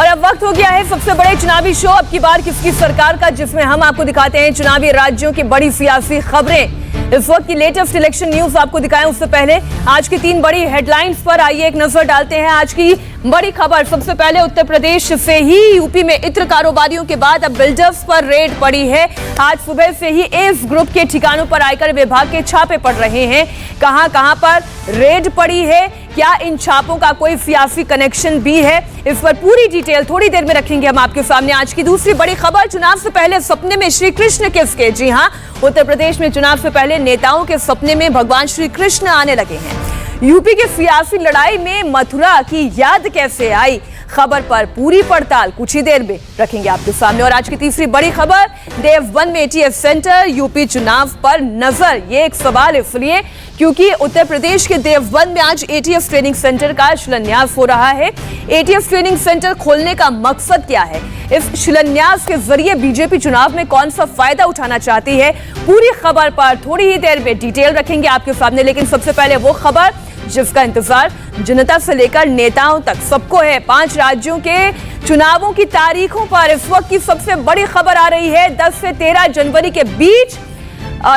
अब वक्त हो गया है सबसे बड़े चुनावी शो अब की बार किसकी सरकार का, जिसमें हम आपको दिखाते हैं चुनावी राज्यों की बड़ी सियासी खबरें। इस वक्त की लेटेस्ट इलेक्शन न्यूज आपको दिखाएं उससे पहले आज की 3 बड़ी हेडलाइंस पर आइए एक नजर डालते हैं। आज की बड़ी खबर सबसे पहले उत्तर प्रदेश से ही। यूपी में इत्र कारोबारियों के बाद अब बिल्डर्स पर रेड पड़ी है। आज सुबह से ही एस ग्रुप के ठिकानों पर आयकर विभाग के छापे पड़ रहे हैं। कहां पर रेड पड़ी है, क्या इन छापों का कोई सियासी कनेक्शन भी है, इस पर पूरी डिटेल थोड़ी देर में रखेंगे हम आपके सामने। आज की दूसरी बड़ी खबर, चुनाव से पहले सपने में श्री कृष्ण किसके? जी हां, उत्तर प्रदेश में चुनाव से पहले नेताओं के सपने में भगवान श्री कृष्ण आने लगे हैं। यूपी की सियासी लड़ाई में मथुरा की याद कैसे आई, खबर पर पूरी पड़ताल कुछ ही देर में रखेंगे आपके सामने। और आज की तीसरी बड़ी खबर, देवबंद में एटीएफ सेंटर, यूपी चुनाव पर नजर। ये एक सवाल इसलिए क्योंकि उत्तर प्रदेश के देवबंद में आज एटीएफ ट्रेनिंग सेंटर का शिलान्यास हो रहा है। एटीएफ ट्रेनिंग सेंटर खोलने का मकसद क्या है, इस शिलान्यास के जरिए बीजेपी चुनाव में कौन सा फायदा उठाना चाहती है, पूरी खबर पर थोड़ी ही देर में डिटेल रखेंगे आपके सामने। लेकिन सबसे पहले वो खबर जिसका इंतजार जनता से लेकर नेताओं तक सबको है। 5 राज्यों के चुनावों की तारीखों पर इस वक्त की सबसे बड़ी खबर आ रही है। 10 से 13 जनवरी के बीच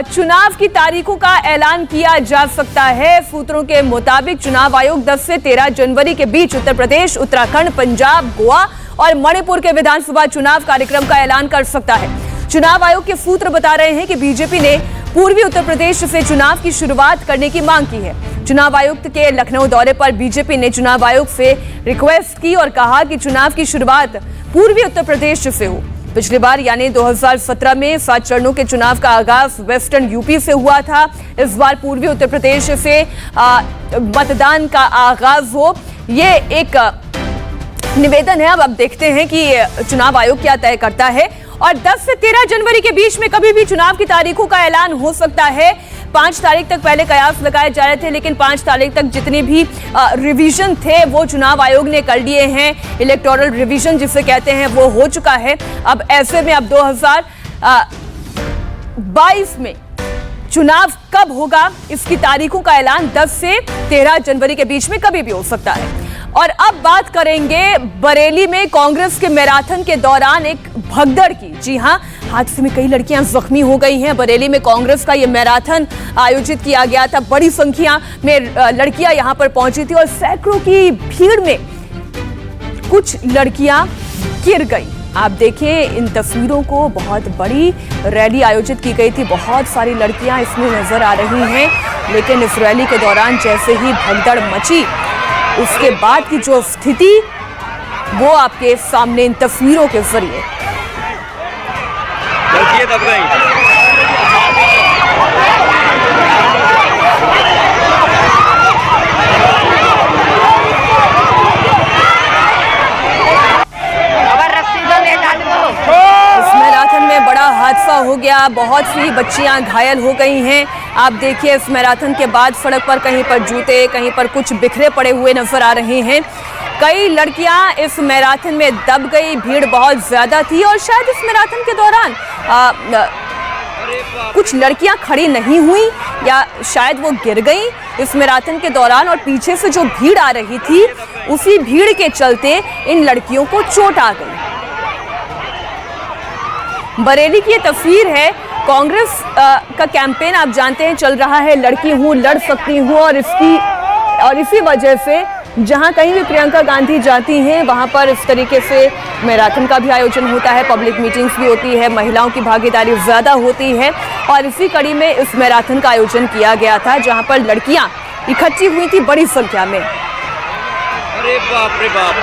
चुनाव की तारीखों का ऐलान किया जा सकता है। सूत्रों के मुताबिक चुनाव आयोग 10 से 13 जनवरी के बीच उत्तर प्रदेश, उत्तराखंड, पंजाब, गोवा और मणिपुर के विधानसभा चुनाव कार्यक्रम का ऐलान कर सकता है। चुनाव आयोग के सूत्र बता रहे हैं कि बीजेपी ने पूर्वी उत्तर प्रदेश से चुनाव की शुरुआत करने की मांग की है। चुनाव आयुक्त के लखनऊ दौरे पर बीजेपी ने चुनाव आयोग से रिक्वेस्ट की और कहा कि चुनाव की शुरुआत पूर्वी उत्तर प्रदेश से हो। पिछली बार यानी 2017 में 7 चरणों के चुनाव का आगाज वेस्टर्न यूपी से हुआ था। इस बार पूर्वी उत्तर प्रदेश से मतदान का आगाज हो, ये एक निवेदन है। अब देखते हैं कि चुनाव आयोग क्या तय करता है। और 10 से 13 जनवरी के बीच में कभी भी चुनाव की तारीखों का ऐलान हो सकता है। 5 तारीख तक पहले कयास लगाए जा रहे थे, लेकिन 5 तारीख तक जितने भी रिवीजन थे वो चुनाव आयोग ने कर लिए हैं। इलेक्टोरल रिवीजन जिसे कहते हैं वो हो चुका है। अब ऐसे में अब 2022 में चुनाव कब होगा, इसकी तारीखों का ऐलान 10 से 13 जनवरी के बीच में कभी भी हो सकता है। और अब बात करेंगे बरेली में कांग्रेस के मैराथन के दौरान एक भगदड़ की। जी हां, हादसे में कई लड़कियां जख्मी हो गई हैं। बरेली में कांग्रेस का ये मैराथन आयोजित किया गया था। बड़ी संख्या में लड़कियां यहां पर पहुंची थी और सैकड़ों की भीड़ में कुछ लड़कियां गिर गई। आप देखें इन तस्वीरों को, बहुत बड़ी रैली आयोजित की गई थी, बहुत सारी लड़कियां इसमें नजर आ रही हैं। लेकिन इस रैली के दौरान जैसे ही भगदड़ मची, उसके बाद की जो स्थिति वो आपके सामने इन तस्वीरों के जरिए। दब गई। इस मैराथन में बड़ा हादसा हो गया, बहुत सी बच्चियां घायल हो गई हैं। आप देखिए इस मैराथन के बाद सड़क पर कहीं पर जूते, कहीं पर कुछ बिखरे पड़े हुए नजर आ रहे हैं। कई लड़कियां इस मैराथन में दब गई, भीड़ बहुत ज्यादा थी और शायद इस मैराथन के दौरान कुछ लड़कियां खड़ी नहीं हुई या शायद वो गिर गई इस मैराथन के दौरान। और पीछे से जो भीड़ आ रही थी, उसी भीड़ के चलते इन लड़कियों को चोट आ गई। बरेली की ये तस्वीर है। कांग्रेस का कैंपेन आप जानते हैं चल रहा है, लड़की हूं लड़ सकती हूं, और इसी वजह से जहां कहीं भी प्रियंका गांधी जाती हैं वहां पर इस तरीके से मैराथन का भी आयोजन होता है, पब्लिक मीटिंग्स भी होती है, महिलाओं की भागीदारी ज्यादा होती है। और इसी कड़ी में इस मैराथन का आयोजन किया गया था जहां पर लड़कियां इकट्ठी हुई थी बड़ी संख्या में। अरे बाप रे बाप,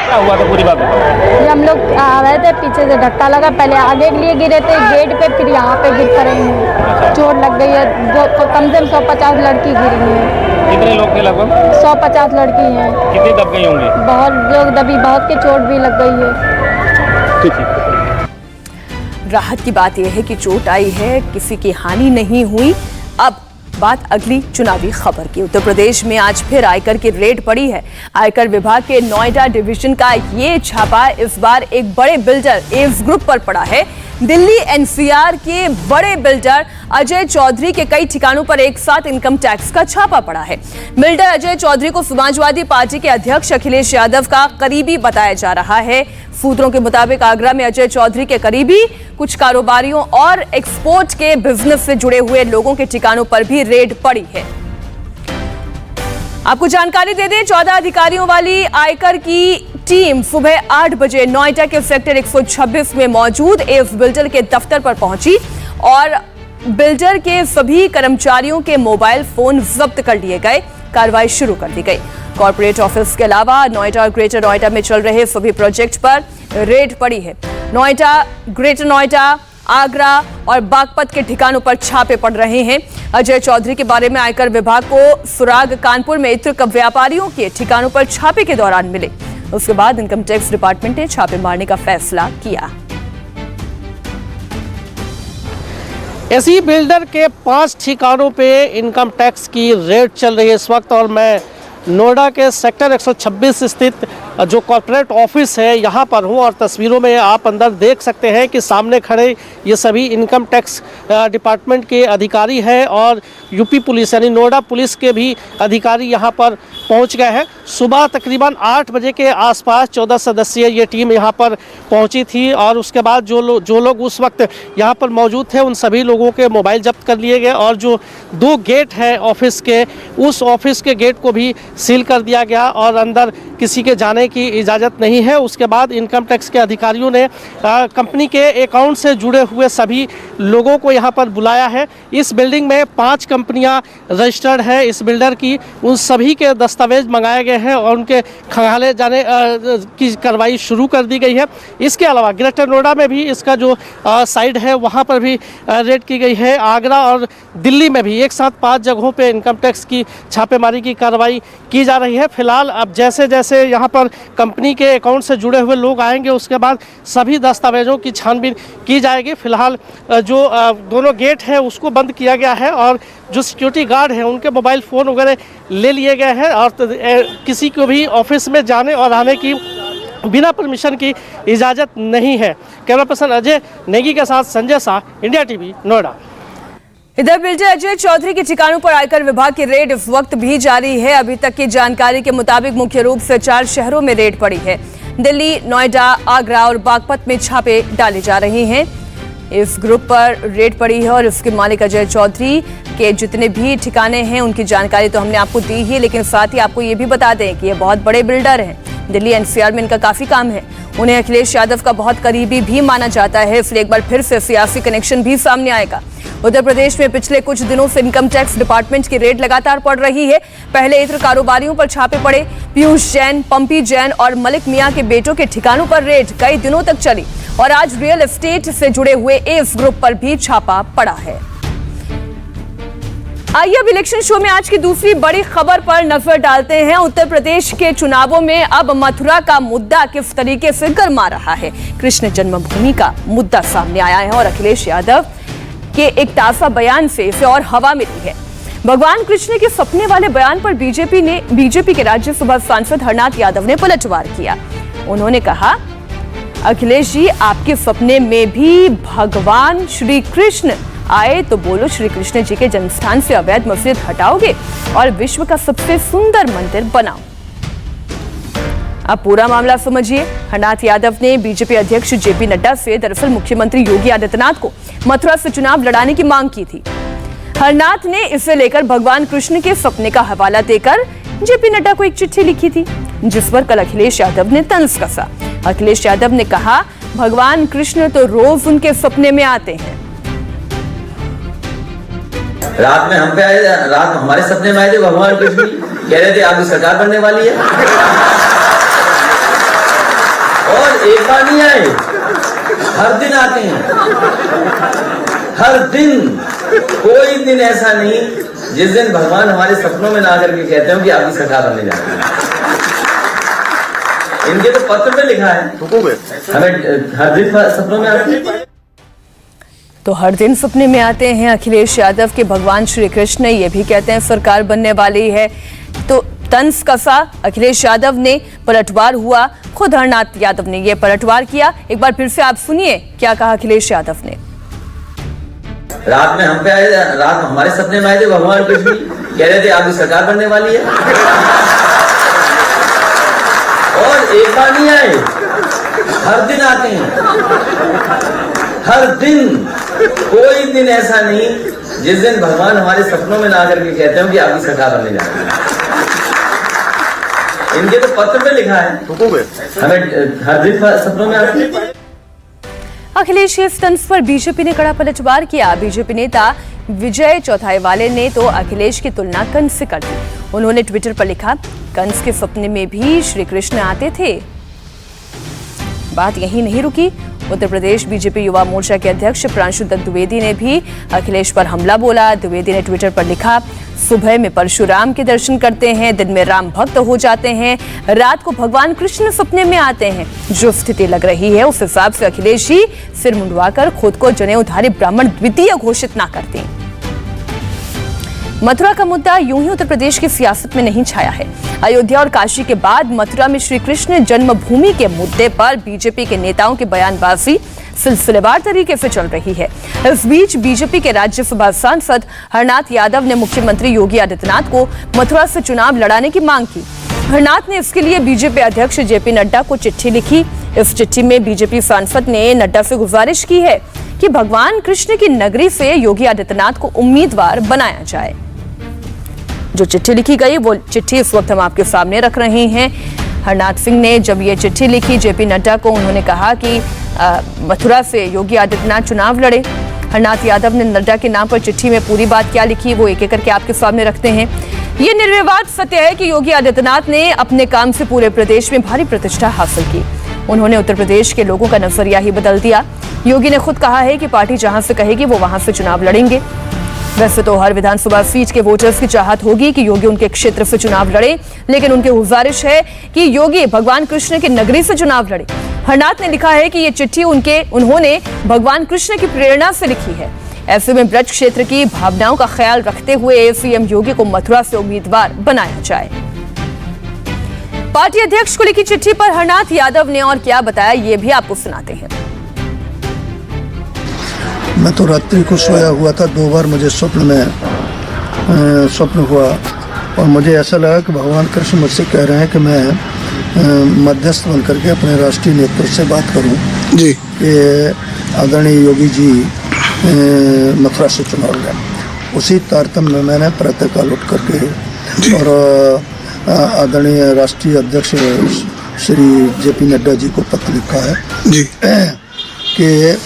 क्या हुआ था पूरी बात? हम लोग आ रहे थे, पीछे से धक्का लगा, पहले आगे के लिए गिरे थे गेट पे, फिर यहाँ पे गिर कर रहे हैं, चोट लग गई है। तो कम से कम 150 लड़की गिरी हैं। कितने लोग थे? लगभग 150 लड़की हैं। कितनी दब गई होंगी? बहुत लोग दबी, बहुत के चोट भी लग गई है। ठीक है। राहत की बात यह है कि चोट आई है, किसी की हानि नहीं हुई। अब बात अगली चुनावी खबर की। उत्तर प्रदेश में आज फिर आयकर की रेड पड़ी है। आयकर विभाग के नोएडा डिवीजन का ये छापा इस बार एक बड़े बिल्डर एव्स ग्रुप पर पड़ा है। दिल्ली एनसीआर के बड़े बिल्डर अजय चौधरी के कई ठिकानों पर एक साथ इनकम टैक्स का छापा पड़ा है। बिल्डर अजय चौधरी को समाजवादी पार्टी के अध्यक्ष अखिलेश यादव का करीबी बताया जा रहा है। सूत्रों के मुताबिक आगरा में अजय चौधरी के करीबी कुछ कारोबारियों और एक्सपोर्ट के बिजनेस से जुड़े हुए लोगों के ठिकानों पर भी रेड पड़ी है। आपको जानकारी दे दें, 14 अधिकारियों वाली आयकर की टीम सुबह 8 बजे नोएडा के सेक्टर 126 में मौजूद एव्स बिल्डर के दफ्तर पर पहुंची और बिल्डर के सभी कर्मचारियों के मोबाइल फोन जब्त कर लिए गए। कार्रवाई शुरू कर दी गई। कॉर्पोरेट ऑफिस के अलावा नोएडा और ग्रेटर नोएडा में चल रहे सभी प्रोजेक्ट पर रेड पड़ी है। नोएडा, ग्रेटर नोएडा, आगरा और बागपत के ठिकानों पर छापे पड़ रहे हैं। अजय चौधरी के बारे में आयकर विभाग को सुराग कानपुर में इत्र व्यापारियों के ठिकानों पर छापे के दौरान मिले। उसके बाद इनकम टैक्स डिपार्टमेंट ने छापे मारने का फैसला किया। एसी बिल्डर के 5 ठिकानों पे इनकम टैक्स की रेड चल रही है इस वक्त, और मैं नोएडा के सेक्टर 126 स्थित जो कॉर्पोरेट ऑफिस है यहाँ पर हूँ। और तस्वीरों में आप अंदर देख सकते हैं कि सामने खड़े ये सभी इनकम टैक्स डिपार्टमेंट के अधिकारी हैं और यूपी पुलिस यानी नोएडा पुलिस के भी अधिकारी यहाँ पर पहुँच गए हैं। सुबह तकरीबन 8 बजे के आसपास 14 सदस्यीय ये टीम यहाँ पर पहुँची थी और उसके बाद जो लोग उस वक्त यहाँ पर मौजूद थे उन सभी लोगों के मोबाइल जब्त कर लिए गए और जो 2 गेट है ऑफिस के, उस ऑफिस के गेट को भी सील कर दिया गया और अंदर किसी के जाने की इजाज़त नहीं है। उसके बाद इनकम टैक्स के अधिकारियों ने कंपनी के अकाउंट से जुड़े हुए सभी लोगों को यहाँ पर बुलाया है। इस बिल्डिंग में 5 कंपनियाँ रजिस्टर्ड है इस बिल्डर की, उन सभी के दस्तावेज मंगाए गए हैं और उनके खंगाले जाने की कार्रवाई शुरू कर दी गई है। इसके अलावा ग्रेटर नोएडा में भी इसका जो साइड है वहाँ पर भी रेड की गई है। आगरा और दिल्ली में भी एक साथ 5 जगहों पे इनकम टैक्स की छापेमारी की कार्रवाई की जा रही है। फिलहाल अब जैसे जैसे यहाँ पर कंपनी के अकाउंट से जुड़े हुए लोग आएंगे उसके बाद सभी दस्तावेजों की छानबीन की जाएगी। फिलहाल जो दोनों गेट है उसको बंद किया गया है और जो सिक्योरिटी गार्ड हैं उनके मोबाइल फ़ोन वगैरह ले लिए गए हैं और किसी को भी ऑफिस में जाने और आने की बिना परमिशन की इजाज़त नहीं है। कैमरा पर्सन अजय नेगी के साथ संजय शाह, इंडिया टीवी, नोएडा। इधर बिल्डर अजय चौधरी के ठिकानों पर आयकर विभाग की रेड इस वक्त भी जारी है। अभी तक की जानकारी के मुताबिक मुख्य रूप से 4 शहरों में रेड पड़ी है। दिल्ली, नोएडा, आगरा और बागपत में छापे डाले जा रहे हैं। इस ग्रुप पर रेड पड़ी है और इसके मालिक अजय चौधरी के जितने भी ठिकाने हैं उनकी जानकारी तो हमने आपको दी ही, लेकिन साथ ही आपको ये भी बता दें कि ये बहुत बड़े बिल्डर हैं। दिल्ली एनसीआर में इनका काफी काम है। उन्हें अखिलेश यादव का बहुत करीबी भी माना जाता है, इसलिए एक बार फिर से सियासी कनेक्शन भी सामने आएगा। उत्तर प्रदेश में पिछले कुछ दिनों से इनकम टैक्स डिपार्टमेंट की रेड लगातार पड़ रही है। पहले इत्र कारोबारियों पर छापे पड़े। पीयूष जैन, पंपी जैन और मलिक मियां के बेटों के ठिकानों पर रेड कई दिनों तक चली और आज रियल एस्टेट से जुड़े हुए एव्स ग्रुप पर भी छापा पड़ा है। आइए अब इलेक्शन शो में आज की दूसरी बड़ी खबर पर नजर डालते हैं। उत्तर प्रदेश के चुनावों में अब मथुरा का मुद्दा किस तरीके से गर्मा रहा है। कृष्ण जन्मभूमि का मुद्दा सामने आया है और अखिलेश यादव के एक ताजा बयान से इसे और हवा मिली है। भगवान कृष्ण के सपने वाले बयान पर बीजेपी के राज्यसभा सांसद हरनाथ यादव ने पलटवार किया। उन्होंने कहा, अखिलेश जी, आपके सपने में भी भगवान श्री कृष्ण आए तो बोलो श्री कृष्ण जी के जन्मस्थान से अवैध मस्जिद हटाओगे और विश्व का सबसे सुंदर मंदिर बनाओ। अब पूरा मामला समझिए। हरनाथ यादव ने बीजेपी अध्यक्ष जेपी नड्डा से दरअसल मुख्यमंत्री योगी आदित्यनाथ को मथुरा से चुनाव लड़ाने की मांग की थी। हरनाथ ने इसे लेकर भगवान कृष्ण के सपने का हवाला देकर जेपी नड्डा को एक चिट्ठी लिखी थी, जिस पर कल अखिलेश यादव ने तंज कसा। अखिलेश यादव ने कहा, भगवान कृष्ण तो रोज उनके सपने में आते हैं। रात में हम पे आए, रात हमारे सपने में आए थे भगवान कृष्ण, कह रहे थे आपकी सरकार बनने वाली है। और एक बार नहीं आए, हर दिन आते हैं, हर दिन। कोई दिन ऐसा नहीं जिस दिन भगवान हमारे सपनों में ना आकर के कहते हो कि आपकी सरकार बनने जा रही है। इनके तो पत्र में लिखा है, हमें हर दिन सपनों में आते हैं। तो हर दिन सपने में आते हैं अखिलेश यादव के भगवान श्री कृष्ण। ये भी कहते हैं सरकार बनने वाली है तो तंज कसा। अखिलेश यादव ने पलटवार हुआ, खुद हरनाथ यादव ने यह पलटवार किया। एक बार फिर से आप सुनिए क्या कहा अखिलेश यादव ने। रात में हम पे आए, रात हमारे सपने में आए थे भगवान कृष्ण, कह रहे थे आपकी सरकार बनने वाली है। और एक बार नहीं आए, हर दिन आते हैं। हर दिन, कोई दिन ऐसा नहीं जिस दिन भगवान हमारे सपनों में ना करके कहते हो कि आपकी सरकार बनने जा रही है। इनके तो पत्र में लिखा है, हमें हर दिन सपनों में आते हैं। अखिलेश के तंज पर बीजेपी ने कड़ा पलटवार किया। बीजेपी नेता विजय चौथाईवाले ने तो अखिलेश की तुलना कंस से कर दी। उन्होंने ट्विटर पर लिखा, कंस के सपने में भी श्री कृष्ण आते थे। बात यहीं नहीं रुकी। उत्तर प्रदेश बीजेपी युवा मोर्चा के अध्यक्ष प्रांशु दत्त द्विवेदी ने भी अखिलेश पर हमला बोला। द्विवेदी ने ट्विटर पर लिखा, सुबह में परशुराम के दर्शन करते हैं, दिन में राम भक्त हो जाते हैं, रात को भगवान कृष्ण सपने में आते हैं। जो स्थिति लग रही है उस हिसाब से अखिलेश ही सिर मुंडवाकर खुद को जनेऊधारी ब्राह्मण द्वितीय घोषित ना करते। मथुरा का मुद्दा यूं ही उत्तर प्रदेश की सियासत में नहीं छाया है। अयोध्या और काशी के बाद मथुरा में श्री कृष्ण जन्मभूमि के मुद्दे पर बीजेपी के नेताओं की बयानबाजी सिलसिलेवार तरीके से चल रही है। इस बीच बीजेपी के राज्यसभा सांसद हरनाथ यादव ने मुख्यमंत्री योगी आदित्यनाथ को मथुरा से चुनाव लड़ाने की मांग की। हरनाथ ने इसके लिए बीजेपी अध्यक्ष जेपी नड्डा को चिट्ठी लिखी। इस चिट्ठी में बीजेपी सांसद ने नड्डा से गुजारिश की है कि भगवान कृष्ण की नगरी से योगी आदित्यनाथ को उम्मीदवार बनाया जाए। जो चिट्ठी लिखी गई वो चिट्ठी इस वक्त हम आपके सामने रख रहे हैं। हरनाथ सिंह ने जब ये चिट्ठी लिखी जेपी नड्डा को, उन्होंने कहा कि मथुरा से योगी आदित्यनाथ चुनाव लड़े। हरनाथ यादव ने नड्डा के नाम पर चिट्ठी में पूरी बात क्या लिखी वो एक एक करके आपके सामने रखते हैं। ये निर्विवाद सत्य है कि योगी आदित्यनाथ ने अपने काम से पूरे प्रदेश में भारी प्रतिष्ठा हासिल की। उन्होंने उत्तर प्रदेश के लोगों का नजरिया ही बदल दिया। योगी ने खुद कहा है कि पार्टी जहां से कहेगी वो वहां से चुनाव लड़ेंगे। वैसे तो हर विधानसभा सीट के वोटर्स की चाहत होगी कि योगी उनके क्षेत्र से चुनाव लड़े, लेकिन उनकी गुजारिश है कि योगी भगवान कृष्ण की नगरी से चुनाव लड़े। हरनाथ ने लिखा है कि ये चिट्ठी उन्होंने भगवान कृष्ण की प्रेरणा से लिखी है। ऐसे में ब्रज क्षेत्र की भावनाओं का ख्याल रखते हुए सीएम योगी को मथुरा से उम्मीदवार बनाया जाए। पार्टी अध्यक्ष को लिखी चिट्ठी पर हरनाथ यादव ने और क्या बताया ये भी आपको सुनाते हैं। मैं तो रात्रि को सोया हुआ था, 2 बार मुझे स्वप्न हुआ और मुझे ऐसा लगा कि भगवान कृष्ण मुझसे कह रहे हैं कि मैं मध्यस्थ बन करके अपने राष्ट्रीय नेतृत्व से बात करूं जी कि आदरणीय योगी जी मथुरा से चुनाव लड़ें। उसी तारतम्य में मैंने प्रातःकाल उठ करके और आदरणीय राष्ट्रीय अध्यक्ष श्री जेपी नड्डा जी को पत्र लिखा है जी कि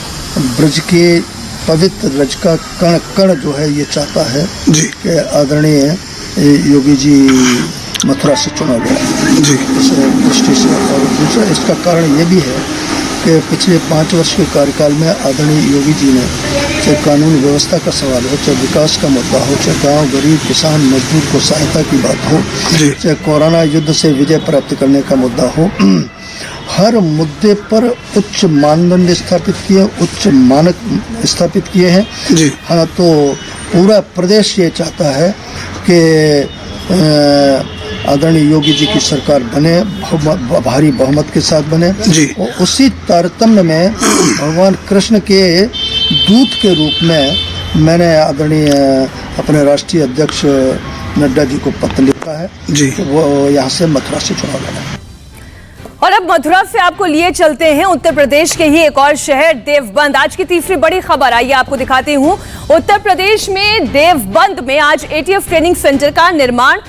ब्रज के पवित्र रज का कण कण जो है ये चाहता है जी कि आदरणीय योगी जी मथुरा से चुनाव लड़ें जी इस दृष्टि से। और दूसरा इसका कारण ये भी है कि पिछले 5 वर्ष के कार्यकाल में आदरणीय योगी जी ने चाहे कानून व्यवस्था का सवाल हो, चाहे विकास का मुद्दा हो, चाहे गाँव गरीब किसान मजदूर को सहायता की बात हो, चाहे कोरोना युद्ध से विजय प्राप्त करने का मुद्दा हो, हर मुद्दे पर उच्च मानदंड स्थापित किए, उच्च मानक स्थापित किए हैं जी। हाँ, तो पूरा प्रदेश ये चाहता है कि आदरणीय योगी जी की सरकार बने, भारी बहुमत के साथ बने जी। और उसी तारतम्य में भगवान कृष्ण के दूत के रूप में मैंने आदरणीय अपने राष्ट्रीय अध्यक्ष नड्डा जी को पत्र लिखा है जी, वो यहाँ से मथुरा से चुनाव लड़ा। और अब मथुरा से आपको लिए चलते हैं उत्तर प्रदेश के ही एक और शहर देवबंद। आज की तीसरी बड़ी खबर आइए आपको दिखाती हूं। उत्तर प्रदेश में देवबंद में आज एटीएफ ट्रेनिंग सेंटर का निर्माण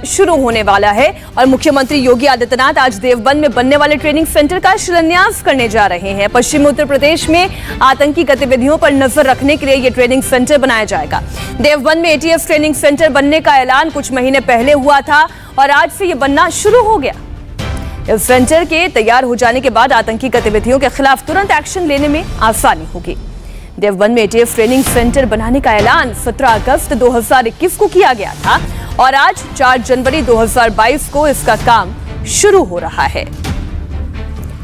शुरू होने वाला है और मुख्यमंत्री योगी आदित्यनाथ आज देवबंद में बनने वाले ट्रेनिंग सेंटर का शिलान्यास करने जा रहे हैं। पश्चिमी उत्तर प्रदेश में आतंकी गतिविधियों पर नजर रखने के लिए यह ट्रेनिंग सेंटर बनाया जाएगा। देवबंद में एटीएफ ट्रेनिंग सेंटर बनने का ऐलान कुछ महीने पहले हुआ था और आज से यह बनना शुरू हो गया। इस सेंटर के तैयार हो जाने के बाद आतंकी गतिविधियों के खिलाफ तुरंत एक्शन लेने में आसानी होगी। देवबंद में एटीएफ ट्रेनिंग सेंटर बनाने का ऐलान 17 अगस्त 2021 को किया गया था और आज 4 जनवरी 2022 को इसका काम शुरू हो रहा है।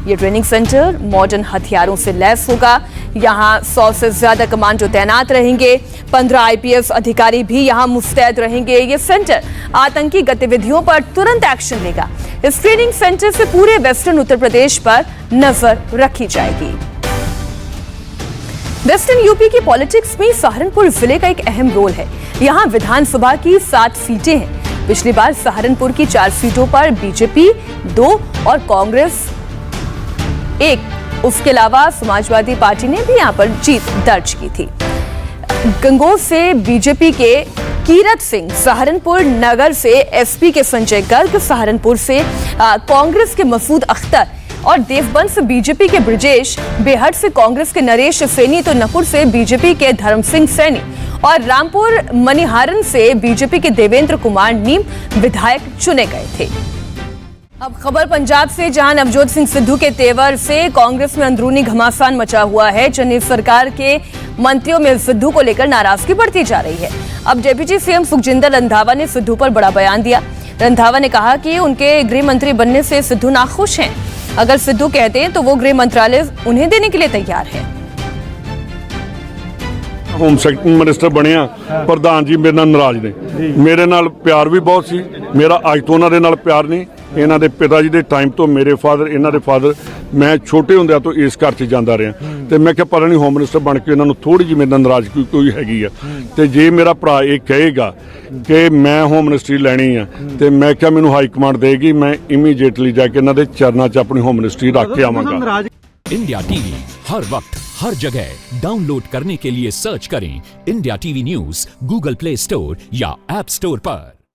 ये ट्रेनिंग सेंटर मॉडर्न हथियारों से लैस होगा। यहाँ 100 से ज्यादा कमांडो तैनात रहेंगे। 15 IPS अधिकारी भी यहाँ मुस्तैद रहेंगे। ये सेंटर आतंकी गतिविधियों पर तुरंत एक्शन लेगा। इस ट्रेनिंग सेंटर से पूरे वेस्टर्न उत्तर प्रदेश पर नजर रखी जाएगी। वेस्टर्न यूपी की पॉलिटिक्स में सहारनपुर जिले का एक अहम रोल है। यहाँ विधानसभा की 7 सीटें हैं। पिछली बार सहारनपुर की 4 सीटों पर बीजेपी 2 और कांग्रेस 1, उसके अलावा समाजवादी पार्टी ने भी यहाँ पर जीत दर्ज की थी। गंगोह से बीजेपी के कीरत सिंह, सहारनपुर नगर से SP के संजय गर्ग, सहारनपुर से कांग्रेस के मसूद अख्तर और देवबंद से बीजेपी के ब्रजेश, बेहट से कांग्रेस के नरेश सैनी तो नपुर से बीजेपी के धर्म सिंह सैनी और रामपुर मनिहारन से बीजेपी के देवेंद्र कुमार नीम विधायक चुने गए थे। अब खबर पंजाब से, जहां नवजोत सिंह सिद्धू के तेवर से कांग्रेस में अंदरूनी घमासान मचा हुआ है। चन्नी सरकार के मंत्रियों में सिद्धू को लेकर नाराजगी बढ़ती जा रही है। अब डिप्टी CM सुखजिंदर रंधावा ने सिद्धू पर बड़ा बयान दिया। रंधावा ने कहा कि उनके गृह मंत्री बनने से सिद्धू नाखुश हैं। अगर सिद्धू कहते हैं तो वो गृह मंत्रालय उन्हें देने के लिए तैयार है। होम मिनिस्टर ਬਣਿਆ ਪ੍ਰਧਾਨ ਜੀ ਮੇਰੇ ਨਾਲ ਨਾਰਾਜ਼ ਨੇ। ਮੇਰੇ ਨਾਲ ਪਿਆਰ ਵੀ ਬਹੁਤ ਸੀ। ਮੇਰਾ ਅੱਜ ਤੋਂ ਉਹਨਾਂ ਦੇ ਨਾਲ ਪਿਆਰ ਨਹੀਂ। ਇਹਨਾਂ ਦੇ ਪਿਤਾ ਜੀ ਦੇ ਟਾਈਮ ਤੋਂ ਮੇਰੇ ਫਾਦਰ, ਇਹਨਾਂ ਦੇ ਫਾਦਰ, ਮੈਂ ਛੋਟੇ ਹੁੰਦਿਆਂ ਤੋਂ ਇਸ ਘਰ 'ਚ ਜਾਂਦਾ ਰਿਹਾ ਤੇ ਮੈਂ ਕਿਹਾ ਪਤਾ ਨਹੀਂ ਹੋਮ ਮਿਨਿਸਟਰ ਬਣ ਕੇ ਇਹਨਾਂ ਨੂੰ ਥੋੜੀ ਜਿਹੀ ਮੇਰੇ ਨਾਲ ਨਾਰਾਜ਼ਗੀ ਕੋਈ ਹੈਗੀ ਆ। ਤੇ ਜੇ ਮੇਰਾ ਭਰਾ ਇਹ ਕਹੇਗਾ ਕਿ ਮੈਂ ਹੋਮ ਮਿਨਿਸਟਰੀ ਲੈਣੀ ਆ ਤੇ ਮੈਂ ਕਿਹਾ ਮੈਨੂੰ ਹਾਈ ਕਮਾਂਡ ਦੇਗੀ, ਮੈਂ ਇਮੀਡੀਏਟਲੀ ਜਾ ਕੇ ਇਹਨਾਂ ਦੇ ਚਰਨਾਂ 'ਚ ਆਪਣੀ ਹੋਮ ਮਿਨਿਸਟਰੀ ਰੱਖ ਕੇ ਆਵਾਂਗਾ। इंडिया टीवी हर वक्त हर जगह डाउनलोड करने के लिए सर्च करें India TV news Google play store या ऐप स्टोर पर।